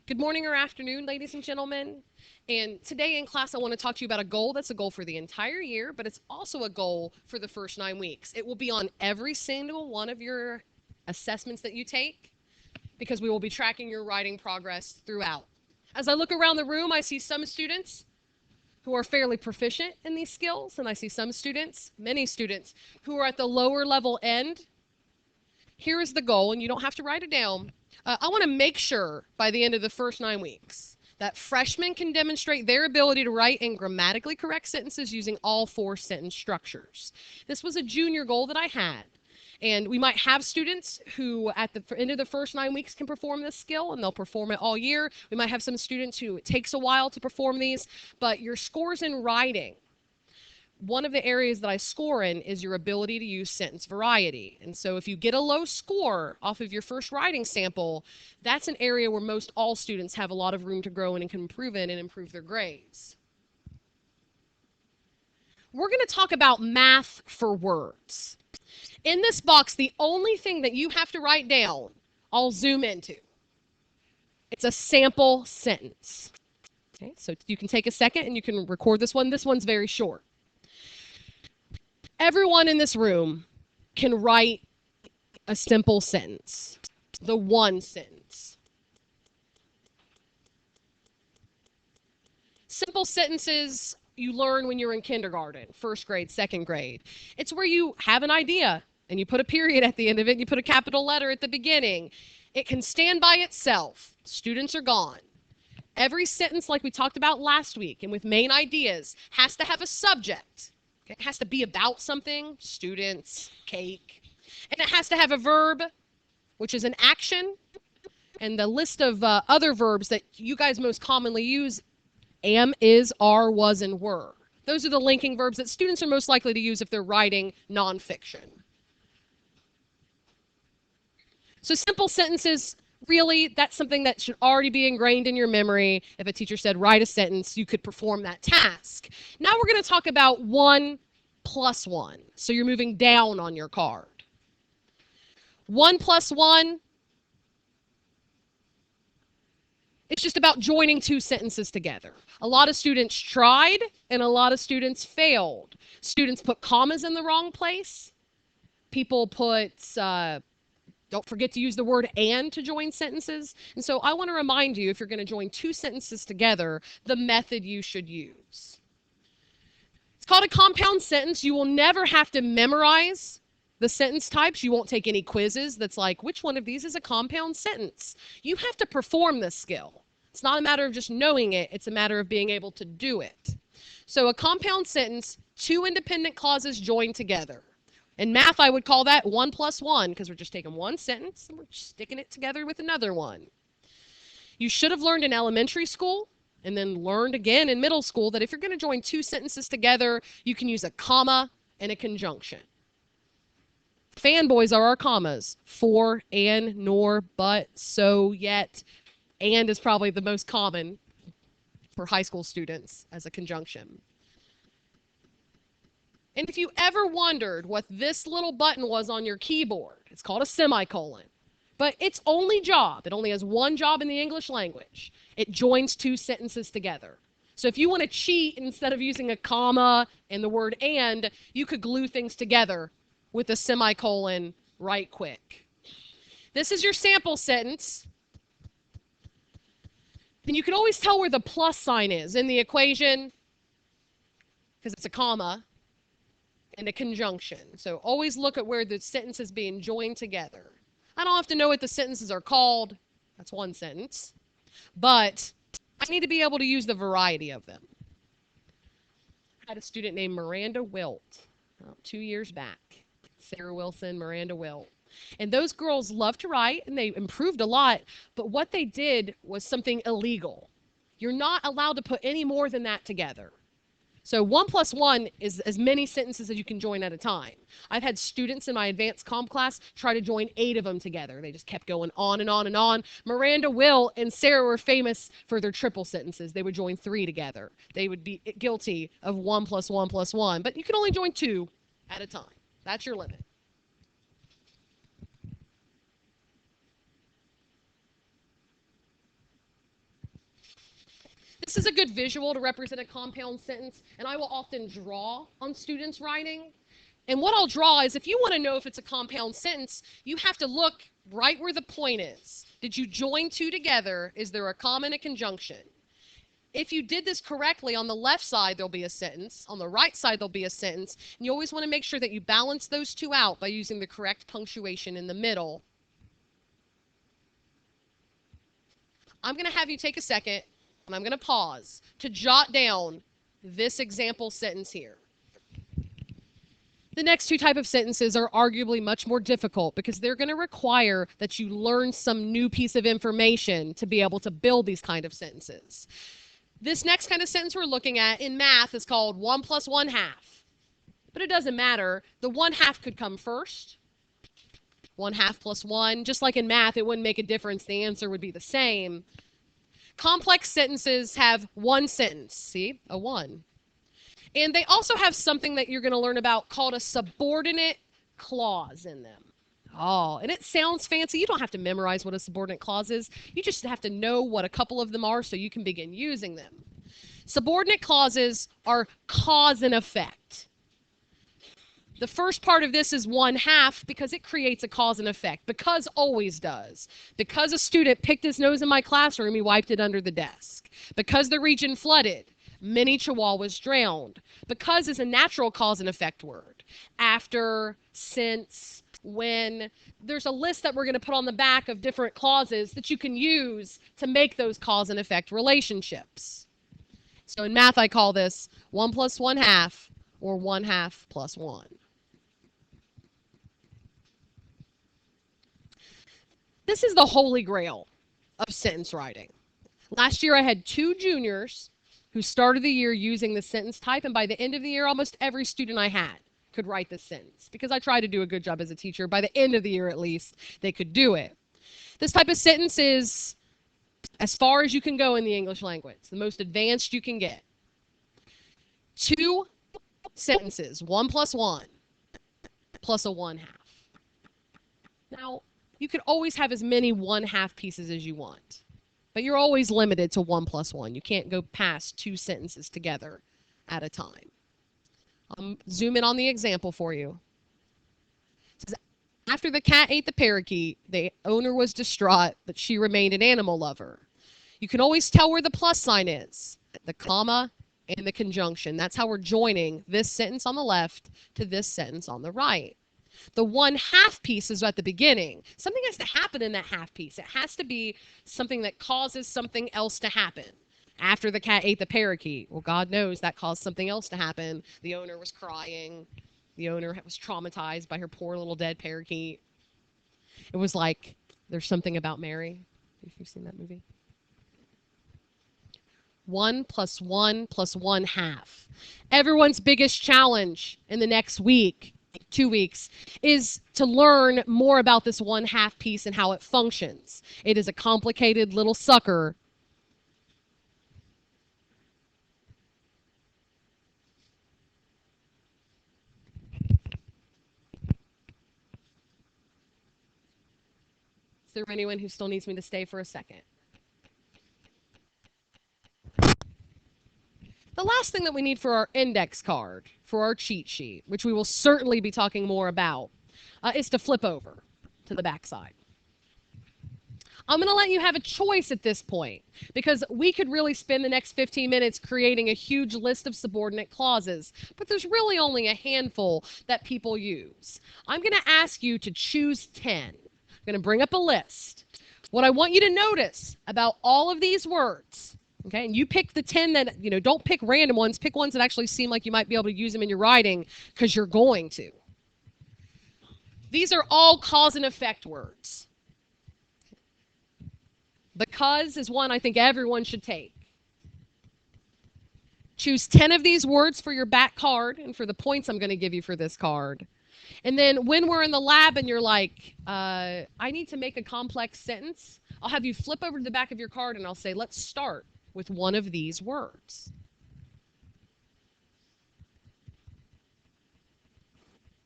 Good morning or afternoon, ladies and gentlemen. And today in class, I want to talk to you about a goal that's a goal for the entire year, but it's also a goal for the first 9 weeks. It will be on every single one of your assessments that you take because we will be tracking your writing progress throughout. As I look around the room, I see some students who are fairly proficient in these skills, and I see some students, many students, who are at the lower level end. Here is the goal, and you don't have to write it down. I want to make sure by the end of the first 9 weeks that freshmen can demonstrate their ability to write in grammatically correct sentences using all 4 sentence structures. This was a junior goal that I had. And we might have students who at the end of the first 9 weeks can perform this skill and they'll perform it all year. We might have some students who it takes a while to perform these, but your scores in writing, one of the areas that I score in is your ability to use sentence variety. And so if you get a low score off of your first writing sample, that's an area where most all students have a lot of room to grow in and can improve in and improve their grades. We're going to talk about math for words. In this box, the only thing that you have to write down, I'll zoom into. It's a sample sentence. Okay, so you can take a second and you can record this one. This one's very short. Everyone in this room can write a simple sentence, the one sentence. Simple sentences you learn when you're in kindergarten, first grade, second grade. It's where you have an idea and you put a period at the end of it, and you put a capital letter at the beginning. It can stand by itself. Students are gone. Every sentence, like we talked about last week, and with main ideas, has to have a subject. It has to be about something, students, cake. And it has to have a verb, which is an action. And the list of other verbs that you guys most commonly use, am, is, are, was, and were. Those are the linking verbs that students are most likely to use if they're writing nonfiction. So simple sentences, really, that's something that should already be ingrained in your memory. If a teacher said, write a sentence, you could perform that task. Now we're going to talk about 1 plus 1. So you're moving down on your card. 1 plus 1, it's just about joining 2 sentences together. A lot of students tried and a lot of students failed. Students put commas in the wrong place. People put don't forget to use the word and to join sentences. And so I want to remind you, if you're going to join 2 sentences together, the method you should use. It's called a compound sentence. You will never have to memorize the sentence types. You won't take any quizzes that's like, which one of these is a compound sentence? You have to perform this skill. It's not a matter of just knowing it. It's a matter of being able to do it. So a compound sentence, 2 independent clauses joined together. In math, I would call that 1 plus 1 because we're just taking one sentence and we're sticking it together with another one. You should have learned in elementary school and then learned again in middle school that if you're going to join 2 sentences together, you can use a comma and a conjunction. Fanboys are our commas. For, and, nor, but, so, yet. And is probably the most common for high school students as a conjunction. And if you ever wondered what this little button was on your keyboard, it's called a semicolon. But its only job, it only has one job in the English language. It joins 2 sentences together. So if you want to cheat, instead of using a comma and the word and, you could glue things together with a semicolon right quick. This is your sample sentence. And you can always tell where the plus sign is in the equation because it's a comma and a conjunction. So always look at where the sentence is being joined together. I don't have to know what the sentences are called. That's one sentence. But I need to be able to use the variety of them. I had a student named Miranda Wilt 2 years back. Sarah Wilson, Miranda Wilt. And those girls loved to write and they improved a lot. But what they did was something illegal. You're not allowed to put any more than that together. So 1 plus 1 is as many sentences as you can join at a time. I've had students in my advanced comm class try to join 8 of them together. They just kept going on and on and on. Miranda, Will, and Sarah were famous for their triple sentences. They would join 3 together. They would be guilty of 1 plus 1 plus 1, but you can only join 2 at a time. That's your limit. This is a good visual to represent a compound sentence, and I will often draw on students' writing. And what I'll draw is, if you want to know if it's a compound sentence, you have to look right where the point is. Did you join two together? Is there a comma and a conjunction? If you did this correctly, on the left side there'll be a sentence, on the right side there'll be a sentence, and you always want to make sure that you balance those two out by using the correct punctuation in the middle. I'm going to have you take a second, and I'm going to pause to jot down this example sentence here. The next two types of sentences are arguably much more difficult because they're going to require that you learn some new piece of information to be able to build these kind of sentences. This next kind of sentence we're looking at in math is called 1 plus 1/2. But it doesn't matter. The 1/2 could come first. 1/2 plus 1. Just like in math, it wouldn't make a difference. The answer would be the same. Complex sentences have one sentence. See? A 1. And they also have something that you're going to learn about called a subordinate clause in them. Oh, and it sounds fancy. You don't have to memorize what a subordinate clause is. You just have to know what a couple of them are so you can begin using them. Subordinate clauses are cause and effect. The first part of this is 1/2 because it creates a cause and effect. Because always does. Because a student picked his nose in my classroom, he wiped it under the desk. Because the region flooded, many Chihuahuas drowned. Because is a natural cause and effect word. After, since, when. There's a list that we're going to put on the back of different clauses that you can use to make those cause and effect relationships. So in math, I call this 1 plus 1/2 or 1/2 plus 1. This is the holy grail of sentence writing. Last year, I had 2 juniors who started the year using the sentence type, and by the end of the year, almost every student I had could write this sentence because I try to do a good job as a teacher. By the end of the year, at least, they could do it. This type of sentence is as far as you can go in the English language, the most advanced you can get. 2 sentences, 1 plus 1, plus a 1/2. Now, you could always have as many 1/2 pieces as you want, but you're always limited to 1 plus 1. You can't go past 2 sentences together at a time. Zoom in on the example for you. It says, after the cat ate the parakeet, the owner was distraught, but she remained an animal lover. You can always tell where the plus sign is, the comma and the conjunction. That's how we're joining this sentence on the left to this sentence on the right. The 1/2 piece is at the beginning. Something has to happen in that half piece. It has to be something that causes something else to happen. After the cat ate the parakeet, well, God knows that caused something else to happen. The owner was crying. The owner was traumatized by her poor little dead parakeet. It was like There's Something About Mary, if you've seen that movie. 1 plus 1 plus 1/2. Everyone's biggest challenge in the next week, 2 weeks, is to learn more about this 1/2 piece and how it functions. It is a complicated little sucker. Is there anyone who still needs me to stay for a second? The last thing that we need for our index card, for our cheat sheet, which we will certainly be talking more about, is to flip over to the back side. I'm going to let you have a choice at this point because we could really spend the next 15 minutes creating a huge list of subordinate clauses, but there's really only a handful that people use. I'm going to ask you to choose 10. I'm going to bring up a list. What I want you to notice about all of these words, okay, and you pick the 10 that, don't pick random ones. Pick ones that actually seem like you might be able to use them in your writing because you're going to. These are all cause and effect words. Because is one I think everyone should take. Choose 10 of these words for your back card and for the points I'm going to give you for this card. And then when we're in the lab and you're like, I need to make a complex sentence, I'll have you flip over to the back of your card and I'll say, let's start with one of these words.